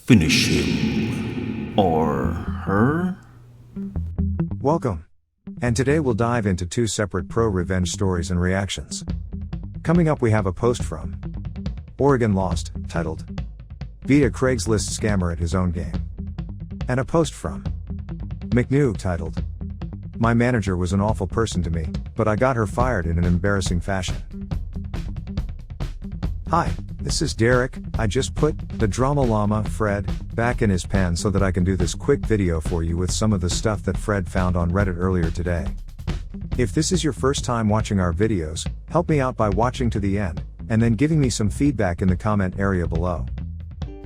Finish him. Or her? Welcome. And today we'll dive into two separate ProRevenge stories and reactions. Coming up we have a post from Oregon Lost, titled, "Beat a Craigslist Scammer at His Own Game." And a post from McNew titled, "My manager was an awful person to me, but I got her fired in an embarrassing fashion." Hi, this is Derek. I just put the drama llama, Fred, back in his pen so that I can do this quick video for you with some of the stuff that Fred found on Reddit earlier today. If this is your first time watching our videos, help me out by watching to the end, and then giving me some feedback in the comment area below.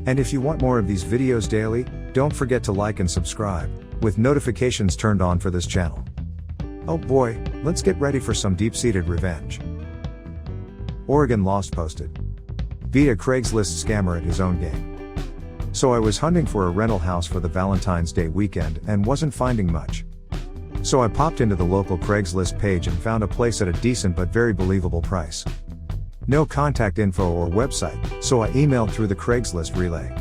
And if you want more of these videos daily, don't forget to like and subscribe, with notifications turned on for this channel. Oh boy, let's get ready for some deep-seated revenge. Oregon Lost posted, "Beat a Craigslist scammer at his own game." So I was hunting for a rental house for the Valentine's Day weekend and wasn't finding much. So I popped into the local Craigslist page and found a place at a decent but very believable price. No contact info or website, so I emailed through the Craigslist relay.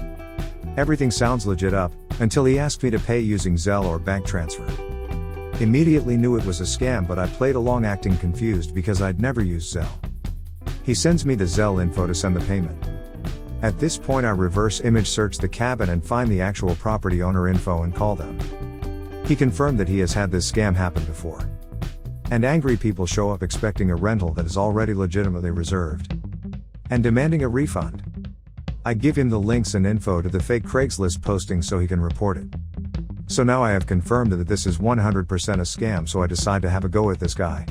Everything sounds legit up, until he asked me to pay using Zelle or bank transfer. Immediately knew it was a scam, but I played along acting confused because I'd never used Zelle. He sends me the Zelle info to send the payment. At this point I reverse image search the cabin and find the actual property owner info and call them. He confirmed that he has had this scam happen before. And angry people show up expecting a rental that is already legitimately reserved, and demanding a refund. I give him the links and info to the fake Craigslist posting so he can report it. So now I have confirmed that this is 100% a scam, so I decide to have a go at this guy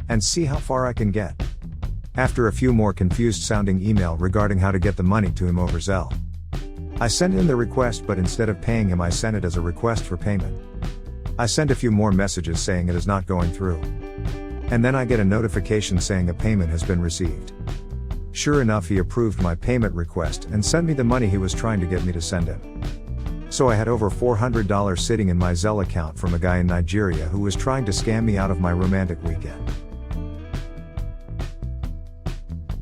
and see how far I can get. After a few more confused sounding email regarding how to get the money to him over Zelle, I sent in the request, but instead of paying him I sent it as a request for payment. I sent a few more messages saying it is not going through. And then I get a notification saying a payment has been received. Sure enough, he approved my payment request and sent me the money he was trying to get me to send him. So I had over $400 sitting in my Zelle account from a guy in Nigeria who was trying to scam me out of my romantic weekend.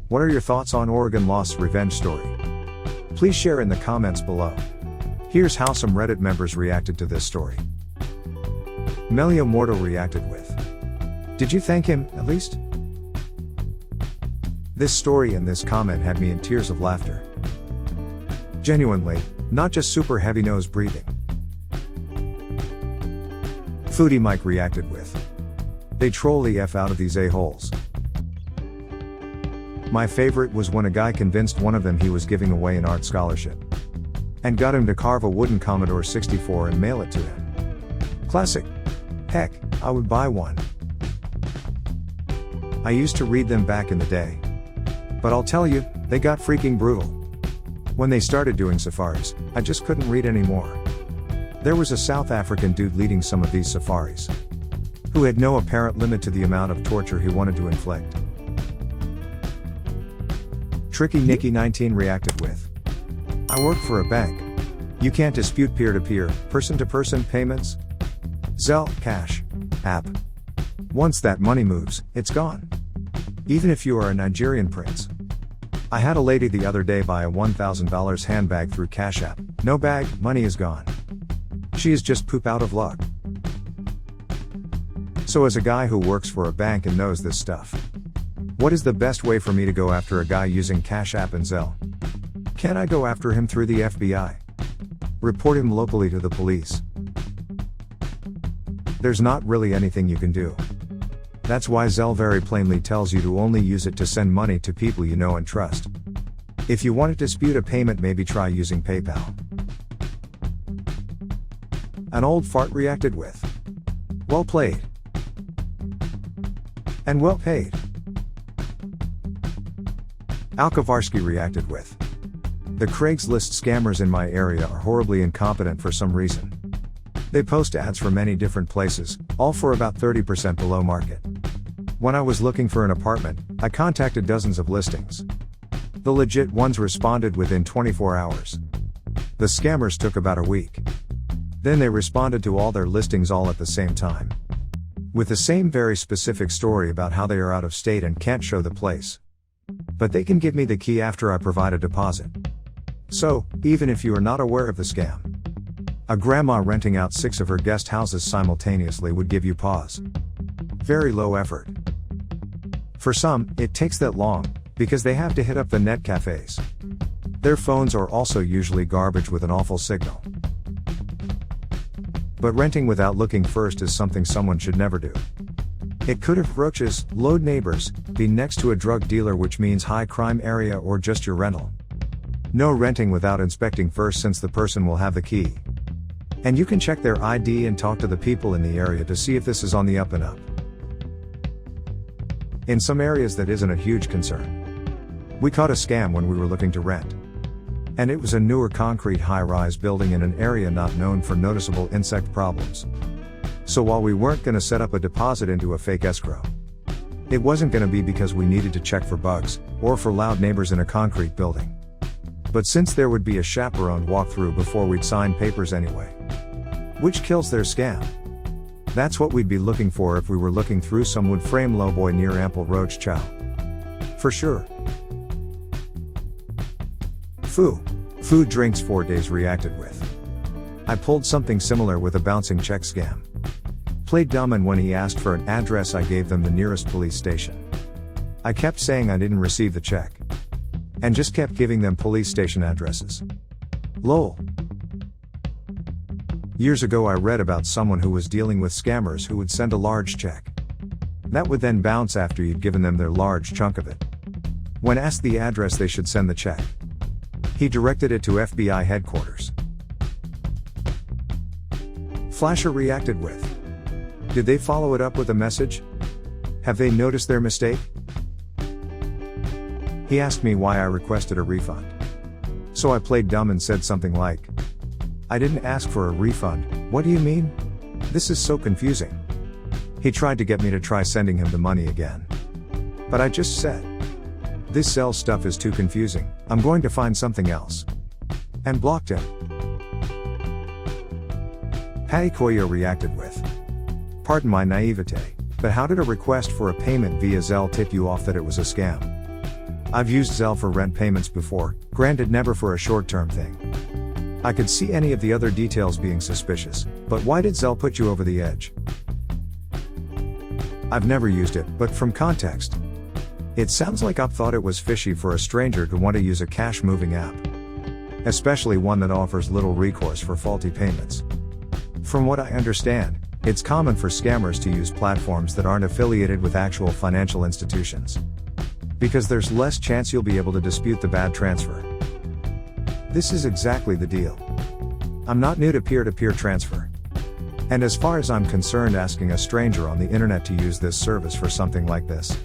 What are your thoughts on Oregon Lost's revenge story? Please share in the comments below. Here's how some Reddit members reacted to this story. Melio Morto reacted with, "Did you thank him, at least?" This story and this comment had me in tears of laughter. Genuinely, not just super heavy nose breathing. Foodie Mike reacted with, "They troll the F out of these a-holes." My favorite was when a guy convinced one of them he was giving away an art scholarship, and got him to carve a wooden Commodore 64 and mail it to him. Classic. Heck, I would buy one. I used to read them back in the day. But I'll tell you, they got freaking brutal. When they started doing safaris, I just couldn't read anymore. There was a South African dude leading some of these safaris, who had no apparent limit to the amount of torture he wanted to inflict. Tricky Nikki 19 reacted with, "I work for a bank. You can't dispute peer-to-peer, person-to-person payments. Zelle, cash, app. Once that money moves, it's gone. Even if you are a Nigerian prince. I had a lady the other day buy a $1,000 handbag through Cash App. No bag, money is gone. She is just poop out of luck." So as a guy who works for a bank and knows this stuff, what is the best way for me to go after a guy using Cash App and Zelle? Can I go after him through the FBI? Report him locally to the police? There's not really anything you can do. That's why Zelle very plainly tells you to only use it to send money to people you know and trust. If you want to dispute a payment, maybe try using PayPal. An old fart reacted with, "Well played. And well paid." Alkavarsky reacted with, "The Craigslist scammers in my area are horribly incompetent for some reason. They post ads for many different places, all for about 30% below market. When I was looking for an apartment, I contacted dozens of listings. The legit ones responded within 24 hours. The scammers took about a week. Then they responded to all their listings all at the same time, with the same very specific story about how they are out of state and can't show the place. But they can give me the key after I provide a deposit. So, even if you are not aware of the scam, a grandma renting out 6 of her guest houses simultaneously would give you pause. Very low effort. For some, it takes that long, because they have to hit up the net cafes. Their phones are also usually garbage with an awful signal. But renting without looking first is something someone should never do. It could have roaches, load neighbors, be next to a drug dealer, which means high crime area, or just your rental. No renting without inspecting first, since the person will have the key. And you can check their ID and talk to the people in the area to see if this is on the up and up. In some areas that isn't a huge concern. We caught a scam when we were looking to rent. And it was a newer concrete high-rise building in an area not known for noticeable insect problems. So while we weren't going to set up a deposit into a fake escrow, it wasn't going to be because we needed to check for bugs, or for loud neighbors in a concrete building. But since there would be a chaperoned walkthrough before we'd sign papers anyway. Which kills their scam. That's what we'd be looking for if we were looking through some wood frame lowboy near ample roach chow. For sure. Food drinks 4 days reacted with. I pulled something similar with a bouncing check scam. Played dumb, and when he asked for an address, I gave them the nearest police station. I kept saying I didn't receive the check. And just kept giving them police station addresses. Lol. Years ago I read about someone who was dealing with scammers who would send a large check. That would then bounce after you'd given them their large chunk of it. When asked the address they should send the check, he directed it to FBI headquarters. Flasher reacted with. Did they follow it up with a message? Have they noticed their mistake? He asked me why I requested a refund. So I played dumb and said something like, I didn't ask for a refund. What do you mean? This is so confusing. He tried to get me to try sending him the money again. But I just said, this Zelle stuff is too confusing, I'm going to find something else. And blocked him. Patty Koyo reacted with, pardon my naivete, but how did a request for a payment via Zelle tip you off that it was a scam? I've used Zelle for rent payments before, granted never for a short-term thing. I could see any of the other details being suspicious, but why did Zelle put you over the edge? I've never used it, but from context, it sounds like I thought it was fishy for a stranger to want to use a cash moving app. Especially one that offers little recourse for faulty payments. From what I understand, it's common for scammers to use platforms that aren't affiliated with actual financial institutions. Because there's less chance you'll be able to dispute the bad transfer. This is exactly the deal. I'm not new to peer-to-peer transfer. And as far as I'm concerned, asking a stranger on the internet to use this service for something like this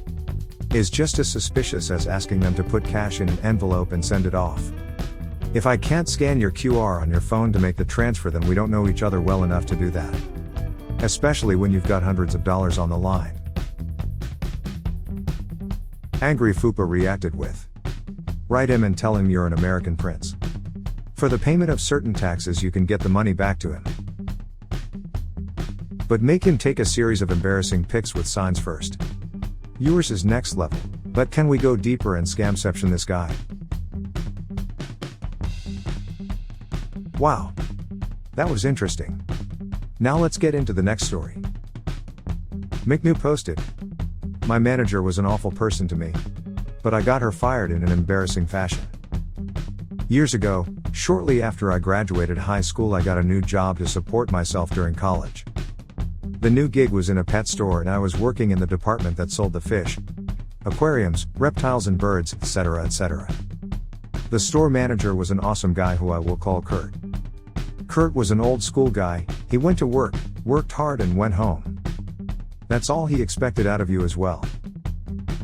is just as suspicious as asking them to put cash in an envelope and send it off. If I can't scan your QR on your phone to make the transfer, then we don't know each other well enough to do that. Especially when you've got hundreds of dollars on the line. Angry Fupa reacted with, write him and tell him you're an American prince. For the payment of certain taxes you can get the money back to him. But make him take a series of embarrassing pics with signs first. Yours is next level, but can we go deeper and scamception this guy? Wow. That was interesting. Now let's get into the next story. McNew posted, my manager was an awful person to me, but I got her fired in an embarrassing fashion. Years ago, shortly after I graduated high school, I got a new job to support myself during college. The new gig was in a pet store and I was working in the department that sold the fish, aquariums, reptiles and birds, etc., etc. The store manager was an awesome guy who I will call Kurt. Kurt was an old school guy. He went to work, worked hard and went home. That's all he expected out of you as well.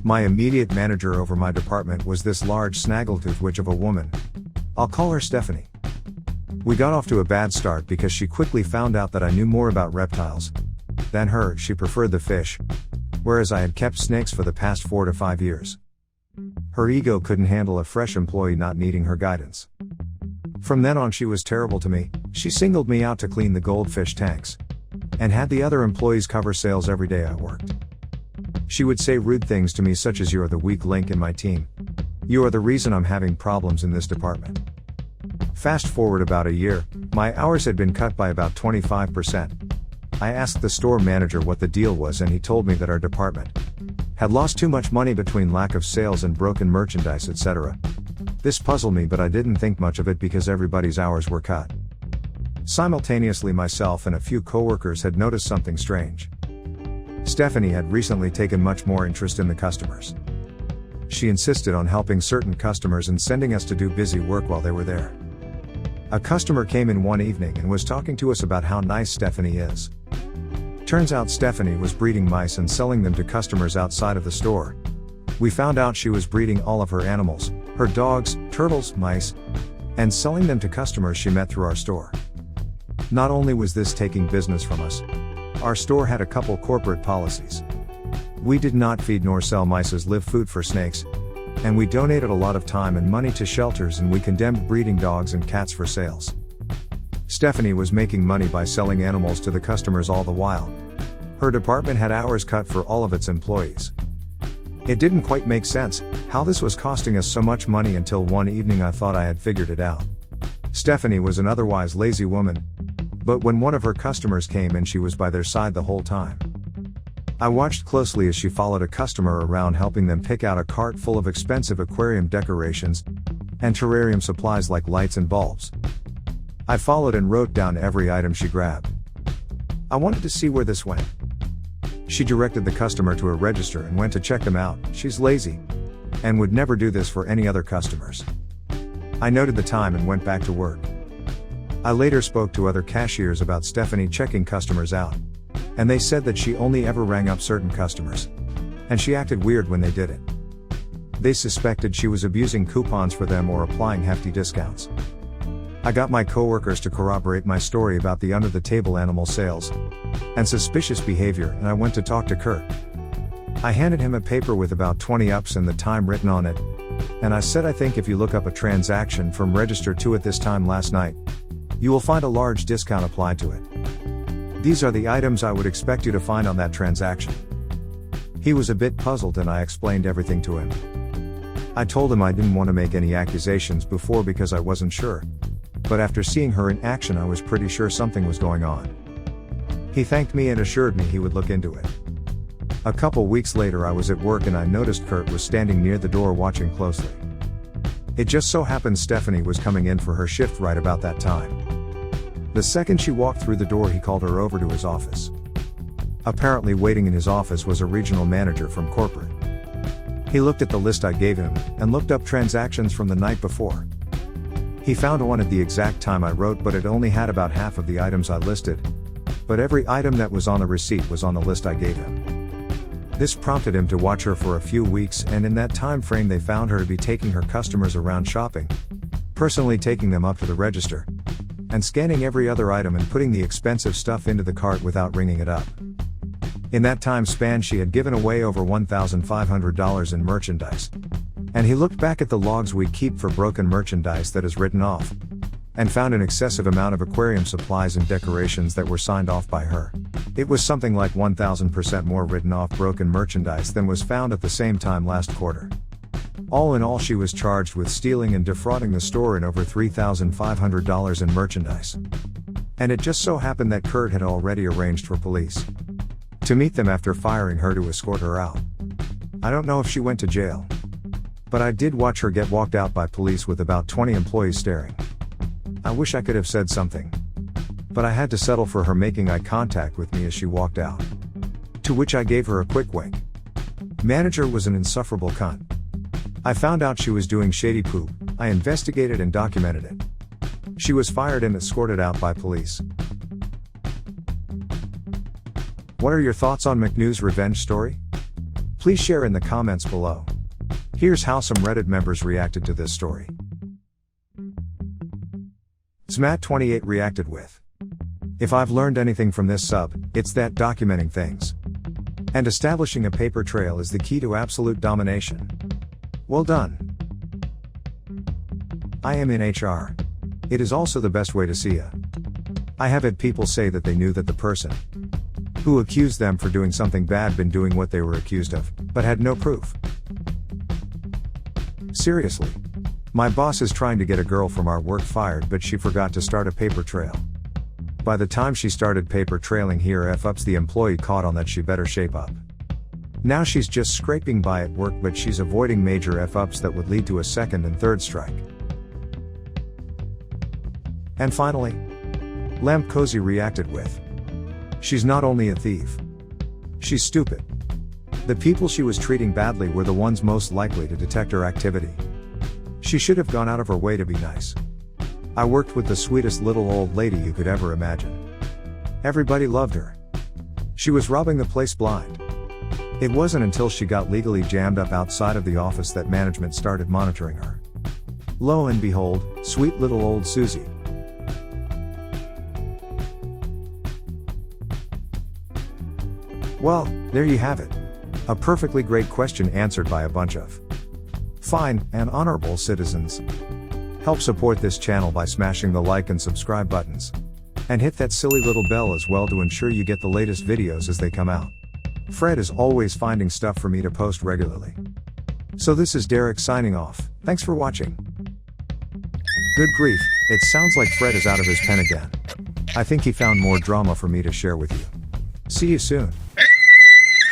My immediate manager over my department was this large snaggletooth witch of a woman. I'll call her Stephanie. We got off to a bad start because she quickly found out that I knew more about reptiles than her. She preferred the fish, whereas I had kept snakes for the past 4 to 5 years. Her ego couldn't handle a fresh employee not needing her guidance. From then on she was terrible to me. She singled me out to clean the goldfish tanks, and had the other employees cover sales every day I worked. She would say rude things to me such as, "You are the weak link in my team. You are the reason I'm having problems in this department." Fast forward about a year, my hours had been cut by about 25%. I asked the store manager what the deal was and he told me that our department had lost too much money between lack of sales and broken merchandise, etc. This puzzled me, but I didn't think much of it because everybody's hours were cut. Simultaneously, myself and a few coworkers had noticed something strange. Stephanie had recently taken much more interest in the customers. She insisted on helping certain customers and sending us to do busy work while they were there. A customer came in one evening and was talking to us about how nice Stephanie is. Turns out Stephanie was breeding mice and selling them to customers outside of the store. We found out she was breeding all of her animals, her dogs, turtles, mice, and selling them to customers she met through our store. Not only was this taking business from us, our store had a couple corporate policies. We did not feed nor sell mice as live food for snakes, and we donated a lot of time and money to shelters, and we condemned breeding dogs and cats for sales. Stephanie was making money by selling animals to the customers all the while. Her department had hours cut for all of its employees. It didn't quite make sense how this was costing us so much money until one evening I thought I had figured it out. Stephanie was an otherwise lazy woman, but when one of her customers came in, she was by their side the whole time. I watched closely as she followed a customer around, helping them pick out a cart full of expensive aquarium decorations and terrarium supplies like lights and bulbs. I followed and wrote down every item she grabbed. I wanted to see where this went. She directed the customer to a register and went to check them out. She's lazy and would never do this for any other customers. I noted the time and went back to work. I later spoke to other cashiers about Stephanie checking customers out, and they said that she only ever rang up certain customers, and she acted weird when they did it. They suspected she was abusing coupons for them or applying hefty discounts. I got my coworkers to corroborate my story about the under-the-table animal sales and suspicious behavior, and I went to talk to Kurt. I handed him a paper with about 20 ups and the time written on it, and I said, I think if you look up a transaction from register 2 at this time last night, you will find a large discount applied to it. These are the items I would expect you to find on that transaction. He was a bit puzzled and I explained everything to him. I told him I didn't want to make any accusations before because I wasn't sure, but after seeing her in action I was pretty sure something was going on. He thanked me and assured me he would look into it. A couple weeks later I was at work and I noticed Kurt was standing near the door watching closely. It just so happened Stephanie was coming in for her shift right about that time. The second she walked through the door he called her over to his office. Apparently waiting in his office was a regional manager from corporate. He looked at the list I gave him and looked up transactions from the night before. He found one at the exact time I wrote, but it only had about half of the items I listed. But every item that was on the receipt was on the list I gave him. This prompted him to watch her for a few weeks, and in that time frame they found her to be taking her customers around shopping, personally taking them up to the register, and scanning every other item and putting the expensive stuff into the cart without ringing it up. In that time span she had given away over $1,500 in merchandise. And he looked back at the logs we keep for broken merchandise that is written off, and found an excessive amount of aquarium supplies and decorations that were signed off by her. It was something like 1,000% more written off broken merchandise than was found at the same time last quarter. All in all, she was charged with stealing and defrauding the store in over $3,500 in merchandise. And it just so happened that Kurt had already arranged for police to meet them after firing her to escort her out. I don't know if she went to jail, but I did watch her get walked out by police with about 20 employees staring. I wish I could have said something, but I had to settle for her making eye contact with me as she walked out. To which I gave her a quick wink. Manager was an insufferable cunt. I found out she was doing shady poop. I investigated and documented it. She was fired and escorted out by police. What are your thoughts on McNew's revenge story? Please share in the comments below. Here's how some Reddit members reacted to this story. Zmat28 reacted with, "If I've learned anything from this sub, it's that documenting things and establishing a paper trail is the key to absolute domination. Well done. I am in HR. It is also the best way to see ya. I have had people say that they knew that the person who accused them for doing something bad been doing what they were accused of, but had no proof. Seriously. My boss is trying to get a girl from our work fired, but she forgot to start a paper trail. By the time she started paper trailing here F-ups, the employee caught on that she better shape up. Now she's just scraping by at work, but she's avoiding major F-ups that would lead to a second and third strike. And finally, Lamp Cozy reacted with, "She's not only a thief. She's stupid." The people she was treating badly were the ones most likely to detect her activity. She should have gone out of her way to be nice. I worked with the sweetest little old lady you could ever imagine. Everybody loved her. She was robbing the place blind. It wasn't until she got legally jammed up outside of the office that management started monitoring her. Lo and behold, sweet little old Susie. Well, there you have it. A perfectly great question answered by a bunch of fine and honorable citizens. Help support this channel by smashing the like and subscribe buttons. And hit that silly little bell as well to ensure you get the latest videos as they come out. Fred is always finding stuff for me to post regularly. So this is Derek signing off. Thanks for watching. Good grief, it sounds like Fred is out of his pen again. I think he found more drama for me to share with you. See you soon.